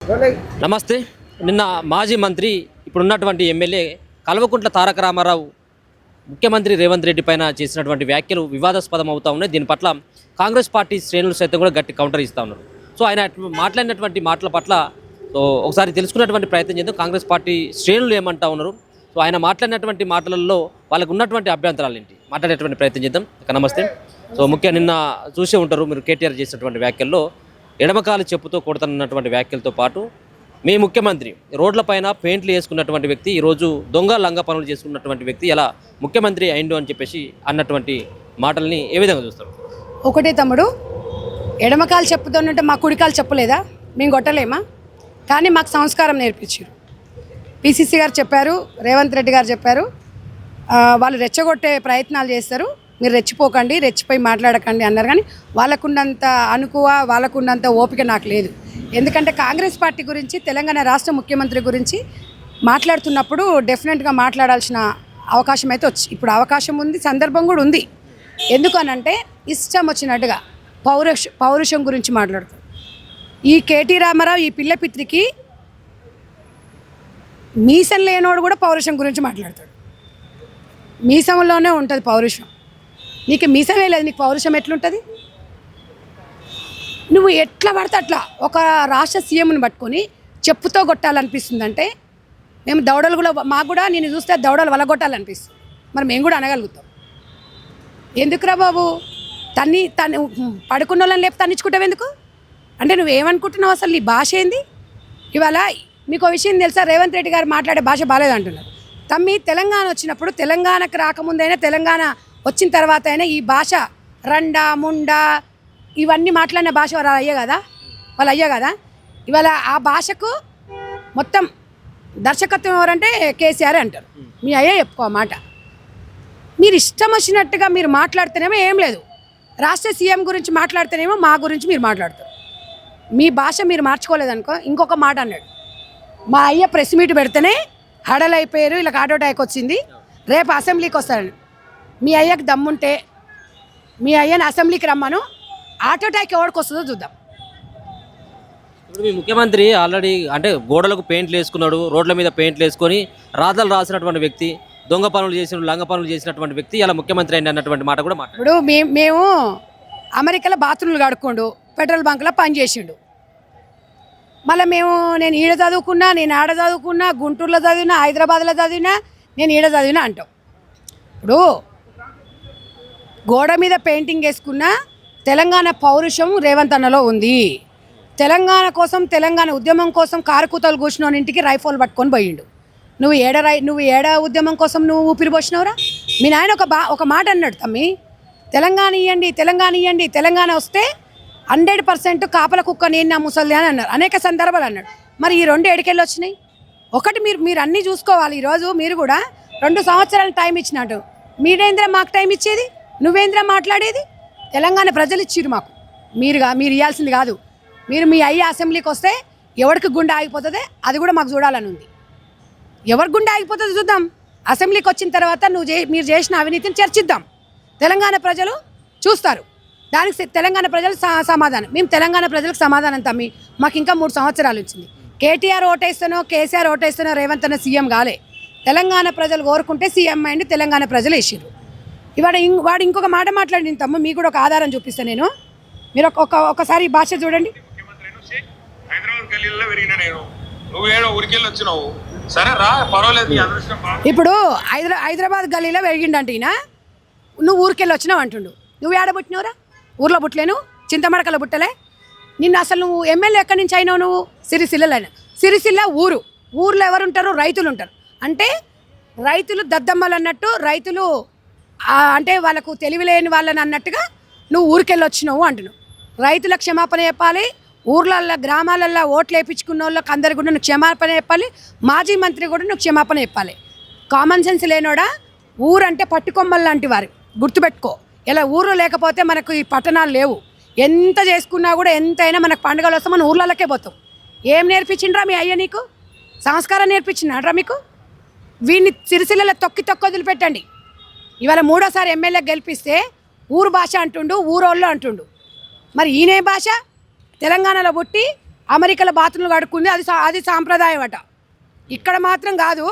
నమస్తే. నిన్న మాజీ మంత్రి ఇప్పుడున్నటువంటి ఎమ్మెల్యే కల్వకుంట్ల తారక రామారావు ముఖ్యమంత్రి రేవంత్ రెడ్డి పైన చేసినటువంటి వ్యాఖ్యలు వివాదాస్పదం అవుతూ ఉన్నాయి. దీని పట్ల కాంగ్రెస్ పార్టీ శ్రేణులు సైతం కూడా గట్టి కౌంటర్ ఇస్తూ ఉన్నారు. సో ఆయన మాట్లాడినటువంటి మాటల పట్ల ఒకసారి తెలుసుకున్నటువంటి ప్రయత్నం చేద్దాం. కాంగ్రెస్ పార్టీ శ్రేణులు ఏమంటా ఉన్నారు, సో ఆయన మాట్లాడినటువంటి మాటలలో వాళ్ళకు ఉన్నటువంటి అభ్యంతరాలు ఏంటి మాట్లాడేటువంటి ప్రయత్నం చేద్దాం. నమస్తే. సో ముఖ్యంగా నిన్న చూసే ఉంటారు మీరు కేటీఆర్ చేసినటువంటి వ్యాఖ్యల్లో ఎడమకాలు చెప్పుతో కొడుతున్నటువంటి వ్యాఖ్యలతో పాటు మీ ముఖ్యమంత్రి రోడ్లపైన పెయింట్లు వేసుకున్నటువంటి వ్యక్తి ఈరోజు దొంగ లంగ పనులు చేసుకున్నటువంటి వ్యక్తి ఎలా ముఖ్యమంత్రి అయిండు అని చెప్పేసి అన్నటువంటి మాటల్ని ఏ విధంగా చూస్తారు? ఒకటే తమ్ముడు, ఎడమకాలు చెప్పుతోనంటే మా కుడికాలు చెప్పలేదా? మేము కొట్టలేమా? కానీ మాకు సంస్కారం నేర్పించారు. పిసిసి గారు చెప్పారు, రేవంత్ రెడ్డి గారు చెప్పారు, వాళ్ళు రెచ్చగొట్టే ప్రయత్నాలు చేస్తారు, మీరు రెచ్చిపోకండి, రెచ్చిపోయి మాట్లాడకండి అన్నారు. కానీ వాళ్ళకున్నంత అనుకువ, వాళ్ళకున్నంత ఓపిక నాకు లేదు. ఎందుకంటే కాంగ్రెస్ పార్టీ గురించి, తెలంగాణ రాష్ట్ర ముఖ్యమంత్రి గురించి మాట్లాడుతున్నప్పుడు డెఫినెట్గా మాట్లాడాల్సిన అవకాశం అయితే ఇప్పుడు అవకాశం ఉంది, సందర్భం కూడా ఉంది. ఎందుకనంటే ఇష్టం వచ్చినట్టుగా పౌరుషం గురించి మాట్లాడుతారు. ఈ కేటీ రామారావు ఈ పిల్లపిత్రికి మీసం లేనోడు కూడా పౌరుషం గురించి మాట్లాడతాడు. మీసంలోనే ఉంటుంది పౌరుషం. నీకు మీసమే లేదు, నీకు పౌరుషం ఎట్లుంటుంది? నువ్వు ఎట్లా పడితే అట్లా ఒక రాష్ట్ర సీఎంని పట్టుకొని చెప్పుతో కొట్టాలనిపిస్తుందంటే మేము దౌడలు కూడా, మాకు కూడా నేను చూస్తే దౌడలు వలగొట్టాలనిపిస్తుంది. మరి మేము కూడా అనగలుగుతాం. ఎందుకురా బాబు, తను పడుకున్న వాళ్ళని లేపు తన్నించుకుంటావు ఎందుకు? అంటే నువ్వేమనుకుంటున్నావు? అసలు నీ భాష ఏంది? ఇవాళ మీకు విషయం తెలుసా, రేవంత్ రెడ్డి గారు మాట్లాడే భాష బాగాలేదంటున్నారు. తమ్మి, తెలంగాణ వచ్చినప్పుడు, తెలంగాణకు రాకముందైనా, తెలంగాణ వచ్చిన తర్వాత అయినా ఈ భాష రండా ముండా ఇవన్నీ మాట్లాడిన భాష వాళ్ళు అయ్యే కదా. ఇవాళ ఆ భాషకు మొత్తం దర్శకత్వం ఎవరంటే కేసీఆర్ అంటారు. మీ అయ్యే చెప్పుకో మాట. మీరు ఇష్టం వచ్చినట్టుగా మీరు మాట్లాడితేనేమో ఏం లేదు, రాష్ట్ర సీఎం గురించి మాట్లాడితేనేమో మా గురించి మీరు మాట్లాడతారు. మీ భాష మీరు మార్చుకోలేదనుకో. ఇంకొక మాట అన్నాడు, మా అయ్య ప్రెస్ మీట్ పెడితేనే హడలైపోయారు, ఇలా హార్ట్ అటాక్ వచ్చింది, రేపు అసెంబ్లీకి వస్తాడు. మీ అయ్యకు దమ్ముంటే మీ అయ్యని అసెంబ్లీకి రమ్మను, హార్ట్ అటాక్ ఎవరికి వస్తుందో చూద్దాం. ఇప్పుడు మీ ముఖ్యమంత్రి ఆల్రెడీ అంటే గోడలకు పెయింట్లు వేసుకున్నాడు, రోడ్ల మీద పెయింట్లు వేసుకొని రాతలు రాసినటువంటి వ్యక్తి, దొంగ పనులు చేసిన లంగ పనులు చేసినటువంటి వ్యక్తి ఇలా ముఖ్యమంత్రి అయింది అన్నటువంటి మాట కూడా మాట్లాడు. ఇప్పుడు మేము అమెరికాలో బాత్రూమ్లు కడుక్కోండు, పెట్రోల్ బంక్లో పనిచేసిండు. మళ్ళీ నేను ఈడ చదువుకున్నా, నేను ఆడ చదువుకున్నా, గుంటూరులో చదివినా, హైదరాబాద్లో చదివినా, నేను ఈడ చదివినా అంటాం. ఇప్పుడు గోడ మీద పెయింటింగ్ వేసుకున్న తెలంగాణ పౌరుషం రేవంత్ అన్నలో ఉంది. తెలంగాణ కోసం, తెలంగాణ ఉద్యమం కోసం కారుకూతలు కూర్చున్న ఇంటికి రైఫోల్ పట్టుకొని పోయిండు. నువ్వు ఏడ ఉద్యమం కోసం నువ్వు ఊపిరి పోసినవురా? మీ నాయన ఒక మాట అన్నాడు, తమ్మి, తెలంగాణ ఇవ్వండి, తెలంగాణ ఇవ్వండి, తెలంగాణ వస్తే 100% కాపల కుక్క నేను నా ముసలి అని అన్నారు. అనేక సందర్భాలు అన్నాడు. మరి ఈ రెండు ఎడికెళ్ళి వచ్చినాయి? ఒకటి మీరు అన్నీ చూసుకోవాలి. ఈరోజు మీరు కూడా 2 సంవత్సరాలు టైం ఇచ్చినట్టు, మీరేంద్ర మాకు టైం ఇచ్చేది, నువ్వేంద్ర మాట్లాడేది? తెలంగాణ ప్రజలు ఇచ్చిరు మాకు, మీరు ఇవ్వాల్సింది కాదు. మీరు మీ అయ్యే అసెంబ్లీకి వస్తే ఎవరికి గుండె ఆగిపోతుందో అది కూడా మాకు చూడాలని ఉంది. ఎవరి గుండె ఆగిపోతుందో చూద్దాం. అసెంబ్లీకి వచ్చిన తర్వాత మీరు చేసిన అవినీతిని చర్చిద్దాం. తెలంగాణ ప్రజలు చూస్తారు. దానికి తెలంగాణ ప్రజలు సమాధానం. మేము తెలంగాణ ప్రజలకు సమాధానం తమ్మి. మాకు ఇంకా 3 సంవత్సరాలు వచ్చింది. కేటీఆర్ ఓటేస్తానో, కేసీఆర్ ఓటేస్తానో, రేవంత్ అన్న సీఎం కాలే. తెలంగాణ ప్రజలు కోరుకుంటే సీఎం అయింది, తెలంగాణ ప్రజలు వేసిర్రు. వాడు ఇంకొక మాట మాట్లాడింది తమ్ము, మీకు కూడా ఒక ఆధారం చూపిస్తాను నేను. మీరు ఒకసారి ఈ భాష చూడండి. ఇప్పుడు హైదరాబాద్ గల్లీలో పెరిగిండంట ఈయన. నువ్వు ఊరికెళ్ళి వచ్చినావు అంటుండు. నువ్వు ఏడబుట్టినవురా? ఊర్లో పుట్టలేను, చింతమడకలో పుట్టలే. నిన్ను అసలు నువ్వు ఎమ్మెల్యే ఎక్కడి నుంచి అయినావు? నువ్వు సిరిసిల్లైనా. సిరిసిల్ల ఊర్లో ఎవరు ఉంటారు? రైతులు ఉంటారు. అంటే రైతులు దద్దమ్మలు అన్నట్టు, రైతులు అంటే వాళ్ళకు తెలివిలేని వాళ్ళని అన్నట్టుగా నువ్వు ఊరికెళ్ళి వచ్చినావు అంటున్నావు. రైతులకు క్షమాపణ చెప్పాలి, ఊర్లల్లో గ్రామాలల్లో ఓట్లు వేయించుకున్న వాళ్ళకి అందరికి కూడా నువ్వు క్షమాపణ చెప్పాలి. మాజీ మంత్రి కూడా నువ్వు క్షమాపణ చెప్పాలి. Common sense లేనోడా? ఊరంటే పట్టుకొమ్మలు లాంటి వారు, గుర్తుపెట్టుకో. ఇలా ఊరు లేకపోతే మనకు ఈ పట్టణాలు లేవు. ఎంత చేసుకున్నా కూడా, ఎంతైనా మనకు పండుగలు వస్తే మన ఊర్లలోకే పోతాం. ఏం నేర్పించిండ్రా మీ అయ్య నీకు? సంస్కారం నేర్పించిండ్రా మీకు? వీడిని సిరిసిల్లలో తొక్కి వదిలిపెట్టండి. ఇవాళ 3వ ఎమ్మెల్యే గెలిపిస్తే ఊరు భాష అంటుండు, ఊరోళ్ళు అంటుండు. మరి ఈయనే భాష తెలంగాణలో పుట్టి అమెరికాలో బాత్రూమ్లు కడుక్కుంది, అది సాంప్రదాయం అట. ఇక్కడ మాత్రం కాదు.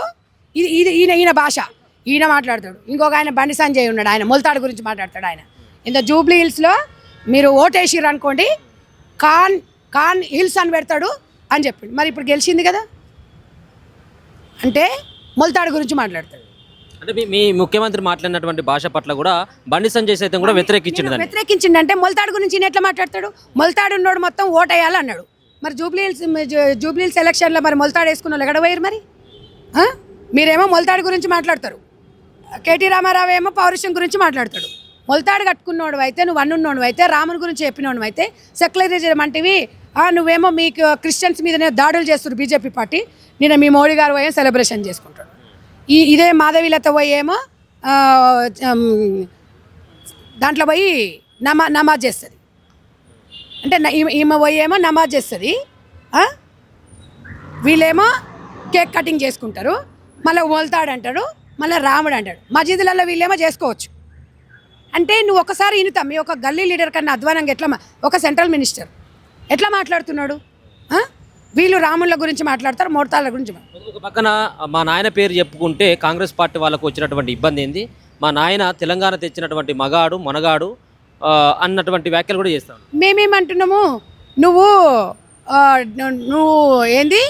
ఇది ఈయన భాష, ఈయన మాట్లాడతాడు. ఇంకొక ఆయన బండి సంజయ్ ఉన్నాడు, ఆయన మొలతాడు గురించి మాట్లాడతాడు. ఆయన ఇంత జూబ్లీ హిల్స్లో మీరు ఓటేసిర్రు అనుకోండి, కాన్ హిల్స్ అని పెడతాడు అని చెప్పిండు. మరి ఇప్పుడు గెలిచింది కదా అంటే మొలతాడు గురించి మాట్లాడతాడు. అంటే మీ ముఖ్యమంత్రి మాట్లాడినటువంటి భాష పట్ల కూడా బండి సంజయ్ సైతం కూడా వ్యతిరేకించిండంటే మొలతాడు గురించి ఈయన ఎట్లా మాట్లాడతాడు? మొలతాడు ఉన్నోడు మొత్తం ఓటేయాలి అన్నాడు. మరి జూబ్లీ హిల్స్ ఎలక్షన్లో మరి మొలతాడు వేసుకున్న వాళ్ళు ఎక్కడ పోయారు మరి? మీరేమో మొలతాడు గురించి మాట్లాడతారు, కేటీ రామారావు ఏమో పౌరుషం గురించి మాట్లాడతాడు. మొలతాడు కట్టుకున్నోడు అయితే, నువ్వు అన్నున్నోడు అయితే, రాముని గురించి చెప్పినోడు అయితే, సెక్యులరిజం అంటివి నువ్వేమో మీకు క్రిస్టియన్స్ మీదనే దాడులు చేస్తారు బీజేపీ పార్టీ. నేను మీ మోడీ గారు పోయే సెలబ్రేషన్ చేసుకుంటాడు. ఇదే మాధవీలత పోయి ఏమో దాంట్లో పోయి నమాజ్ చేస్తుంది. అంటే ఈమె పోయి ఏమో నమాజ్ చేస్తుంది, వీళ్ళేమో కేక్ కటింగ్ చేసుకుంటారు. మళ్ళీ మొలతాడు అంటాడు, మళ్ళీ రాముడు అంటాడు. మసీదులలో వీళ్ళేమో చేసుకోవచ్చు. అంటే నువ్వు ఒకసారి ఇనుతాం, మీ ఒక గల్లీ లీడర్ కన్నా అధ్వానంగా ఎట్లా ఒక సెంట్రల్ మినిస్టర్ ఎట్లా మాట్లాడుతున్నాడు? వీళ్ళు రాముళ్ళ గురించి మాట్లాడతారు, మోడతాళ్ళ గురించి. ఒక పక్కన మా నాయన పేరు చెప్పుకుంటే కాంగ్రెస్ పార్టీ వాళ్ళకు వచ్చినటువంటి ఇబ్బంది ఏంది, మా నాయన తెలంగాణ తెచ్చినటువంటి మగాడు మనగాడు అన్నటువంటి వ్యాఖ్యలు కూడా చేస్తాను. మేమేమంటున్నాము, నువ్వు ఏంది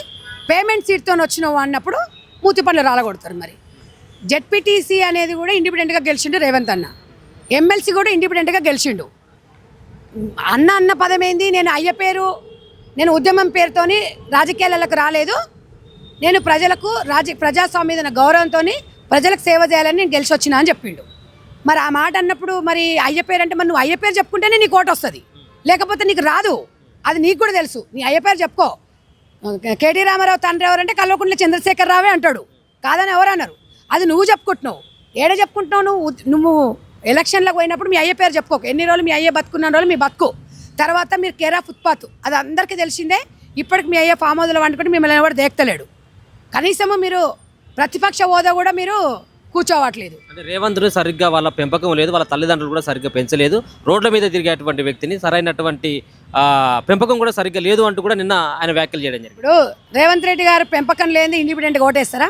పేమెంట్ సీట్తో వచ్చినావు అన్నప్పుడు మూతి పనులు రాలగొడతారు. మరి జెడ్పీటీసీ అనేది కూడా ఇండిపెండెంట్గా గెలిచిండు రేవంత్ అన్న, ఎమ్మెల్సీ కూడా ఇండిపెండెంట్గా గెలిచిండు. అన్న పదం ఏంది? నేను ఉద్యమం పేరుతోని రాజకీయాలకు రాలేదు, నేను ప్రజలకు ప్రజాస్వామ్య గౌరవంతో ప్రజలకు సేవ చేయాలని నేను గెలిచి వచ్చినా అని చెప్పిండు. మరి ఆ మాట అన్నప్పుడు మరి అయ్య పేరు అంటే మరి నువ్వు అయ్య పేరు చెప్పుకుంటేనే నీకు ఓటు వస్తుంది, లేకపోతే నీకు రాదు. అది నీకు కూడా తెలుసు. నీ అయ్య పేరు చెప్పుకో. కేటీ రామారావు తండ్రి ఎవరంటే కల్వకుంట్ల చంద్రశేఖర్ రావే అంటాడు, కాదని ఎవరు అన్నారు? అది నువ్వు చెప్పుకుంటున్నావు. ఏడ చెప్పుకుంటున్నావు? నువ్వు ఎలక్షన్లకు పోయినప్పుడు మీ అయ్య పేరు చెప్పుకోకు. ఎన్ని రోజులు మీ అయ్య బతుకున్న రోజులు మీ బతుకు. తర్వాత మీరు కేర్ ఆఫ్ ఫుట్పాత్, అది అందరికీ తెలిసిందే. ఇప్పటికి మీ అయ్య ఫామ్ హౌస్లో వండుకుంటే మిమ్మల్ని ఎవరు దేక్తలేడు. కనీసము మీరు ప్రతిపక్ష హోదా కూడా మీరు కూర్చోవట్లేదు. అంటే రేవంత్ను సరిగ్గా వాళ్ళ పెంపకం లేదు, వాళ్ళ తల్లిదండ్రులు కూడా సరిగ్గా పెంచలేదు, రోడ్ల మీద తిరిగేటువంటి వ్యక్తిని సరైనటువంటి పెంపకం కూడా సరిగ్గా లేదు అంటూ కూడా నిన్న ఆయన వ్యాఖ్యలు చేయడం జరిగింది. ఇప్పుడు రేవంత్ రెడ్డి గారు పెంపకం లేని ఇండిపెండెంట్గా ఓటేస్తారా?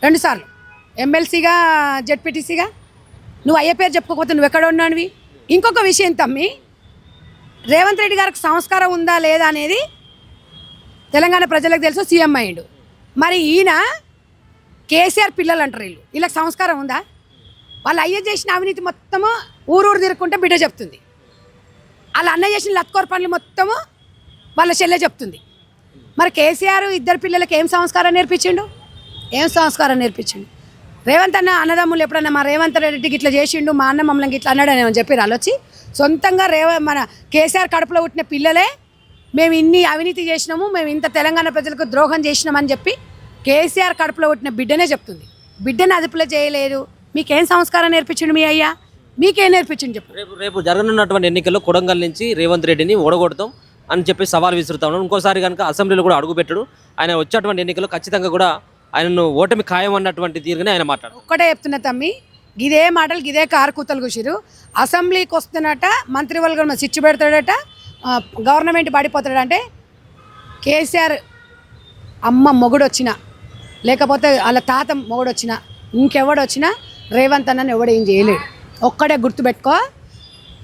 2 సార్లు ఎమ్మెల్సీగా జెడ్పీటీసీగా. నువ్వు అయ్యే పేరు చెప్పుకోకపోతే నువ్వు ఎక్కడ ఉన్నానివి? ఇంకొక విషయం తమ్మి, రేవంత్ రెడ్డి గారికి సంస్కారం ఉందా లేదా అనేది తెలంగాణ ప్రజలకు తెలుసు. సీఎం అయ్యిండు. మరి ఈయన కేసీఆర్ పిల్లలు అంటారు, వీళ్ళకి సంస్కారం ఉందా? వాళ్ళు అయ్య చేసిన అవినీతి మొత్తము ఊరు తిరుక్కుంటే బిడ్డ చెప్తుంది. వాళ్ళ అన్న చేసిన లత్కోర్ పనులు మొత్తము వాళ్ళ చెల్లె చెప్తుంది. మరి కేసీఆర్ ఇద్దరు పిల్లలకి ఏం సంస్కారం నేర్పించిండు? రేవంత్ అన్న అన్నదమ్ములు ఎప్పుడన్నా మా రేవంత్ రెడ్డికి ఇట్లా చేసిండు, మా అన్న మమ్మల్ని ఇట్లా అన్నాడు అని చెప్పి వాళ్ళు వచ్చి సొంతంగా మన కేసీఆర్ కడుపులో పుట్టిన పిల్లలే మేము ఇన్ని అవినీతి చేసినాము, మేము ఇంత తెలంగాణ ప్రజలకు ద్రోహం చేసినామని చెప్పి కేసీఆర్ కడుపులో పుట్టిన బిడ్డనే చెప్తుంది. బిడ్డను అదుపులో చేయలేదు. మీకేం సంస్కారం నేర్పించిండు మీ అయ్యా? మీకేం నేర్పించిండు చెప్పు. రేపు జరగనున్నటువంటి ఎన్నికల్లో కొడంగల్ నుంచి రేవంత్ రెడ్డిని ఓడగొడతాం అని చెప్పి సవాల్ విసురుతా ఉన్నాడు. ఇంకోసారి కనుక అసెంబ్లీలో కూడా అడుగుపెట్టడు. ఆయన వచ్చేటువంటి ఎన్నికల్లో ఖచ్చితంగా కూడా ఆయనను ఓటమి ఖాయం అన్నటువంటి తీరుగానే ఆయన మాట్లాడు. ఒక్కటే చెప్తున్నా తమ్మి, గిదే మాటలు గిదే కారుకూతలు కూసిరు. అసెంబ్లీకి వస్తున్నట మంత్రివర్గం సిచ్చు పెడతాడట, గవర్నమెంట్ పడిపోతాడంటే కేసీఆర్ అమ్మ మొగుడు వచ్చినా లేకపోతే వాళ్ళ తాత మొగుడు వచ్చినా ఇంకెవడొచ్చినా రేవంత్ అన్నని ఎవడేం చేయలేడు. ఒక్కడే గుర్తుపెట్టుకో,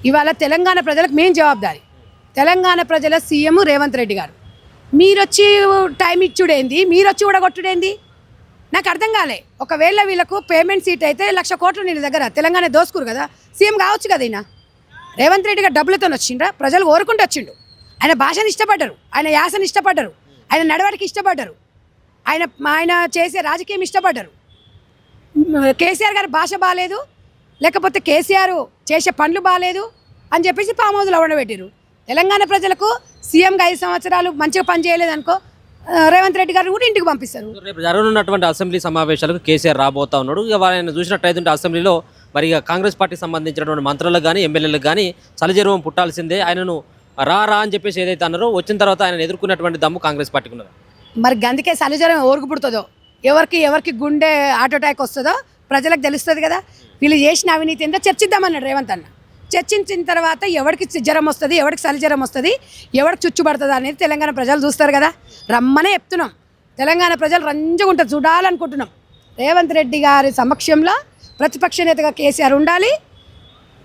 ఇవాళ తెలంగాణ ప్రజలకు మెయిన్ జవాబుదారి. తెలంగాణ ప్రజల సీఎం రేవంత్ రెడ్డి గారు. మీరొచ్చి టైం ఇచ్చుడేంది, మీరొచ్చి కూడా కొట్టుడేంది? నాకు అర్థం కాలే. ఒకవేళ వీళ్ళకు పేమెంట్ సీట్ అయితే 1,00,000 కోట్లు నీ దగ్గర తెలంగాణ దోసుకురు కదా, సీఎం కావచ్చు కదా. ఈయన రేవంత్ రెడ్డి గారు డబ్బులతో వచ్చిండ్రా? ప్రజలు కోరుకుంటూ వచ్చిండు. ఆయన భాషను ఇష్టపడ్డారు, ఆయన యాసను ఇష్టపడ్డారు, ఆయన నడవడికి ఇష్టపడ్డారు, ఆయన చేసే రాజకీయం ఇష్టపడ్డారు. కేసీఆర్ గారి భాష బాగాలేదు, లేకపోతే కేసీఆర్ చేసే పనులు బాగాలేదు అని చెప్పేసి ఫామ్ హౌస్లో ఉండబెట్టారు. తెలంగాణ ప్రజలకు సీఎంగా 5 సంవత్సరాలు మంచిగా పని చేయలేదనుకో, రేవంత్ రెడ్డి గారిని కూడా ఇంటికి పంపిస్తారు. రేపు జరగనున్నటువంటి అసెంబ్లీ సమావేశాలకు కేసీఆర్ రాబోతా ఉన్నాడు. ఇక ఆయన చూసినట్టయితే అసెంబ్లీలో మరి ఇక కాంగ్రెస్ పార్టీకి సంబంధించినటువంటి మంత్రులకు కానీ ఎమ్మెల్యేలకు కానీ చలిజరువం పుట్టాల్సిందే. ఆయనను రా అని చెప్పేసి ఏదైతే అన్నారో వచ్చిన తర్వాత ఆయన ఎదుర్కొన్నటువంటి దమ్ము కాంగ్రెస్ పార్టీకి ఉన్నది. మరి గందుకే చలిజరం ఎవరికి పుడుతుందో, ఎవరికి గుండె హార్ట్ అటాక్ వస్తుందో ప్రజలకు తెలుస్తుంది కదా. వీళ్ళు చేసిన అవినీతి ఏంటో చర్చిద్దామన్నాడు రేవంత్ అన్న. చర్చించిన తర్వాత ఎవరికి జ్వరం వస్తుంది, ఎవరికి చలి జ్వరం వస్తుంది, ఎవరికి చుచ్చుబడుతుంది అనేది తెలంగాణ ప్రజలు చూస్తారు కదా. రమ్మనే చెప్తున్నాం. తెలంగాణ ప్రజలు రంజుగుంటారు, చూడాలనుకుంటున్నాం. రేవంత్ రెడ్డి గారి సమక్షంలో ప్రతిపక్ష నేతగా కేసీఆర్ ఉండాలి.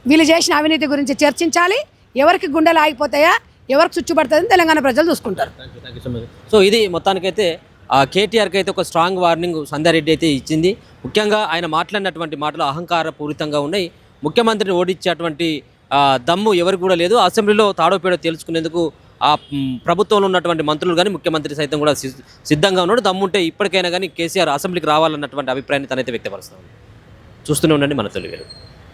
వీళ్ళు చేసిన అవినీతి గురించి చర్చించాలి. ఎవరికి గుండెలు ఆగిపోతాయా, ఎవరికి చుచ్చుబడుతుందని తెలంగాణ ప్రజలు చూసుకుంటారు. సో ఇది మొత్తానికైతే కేటీఆర్కి అయితే ఒక స్ట్రాంగ్ వార్నింగ్ సంధ్యారెడ్డి అయితే ఇచ్చింది. ముఖ్యంగా ఆయన మాట్లాడినటువంటి మాటలు అహంకారపూరితంగా ఉన్నాయి. ముఖ్యమంత్రిని ఓడించేటువంటి దమ్ము ఎవరికి కూడా లేదు. అసెంబ్లీలో తాడోపేడో తెలుసుకునేందుకు ప్రభుత్వంలో ఉన్నటువంటి మంత్రులు కానీ ముఖ్యమంత్రి సైతం కూడా సిద్ధంగా ఉన్నాడు. దమ్ముంటే ఇప్పటికైనా కానీ కేసీఆర్ అసెంబ్లీకి రావాలన్నటువంటి అభిప్రాయాన్ని తనైతే వ్యక్తపరుస్తాను. చూస్తూనే ఉండండి మన తెలుగు.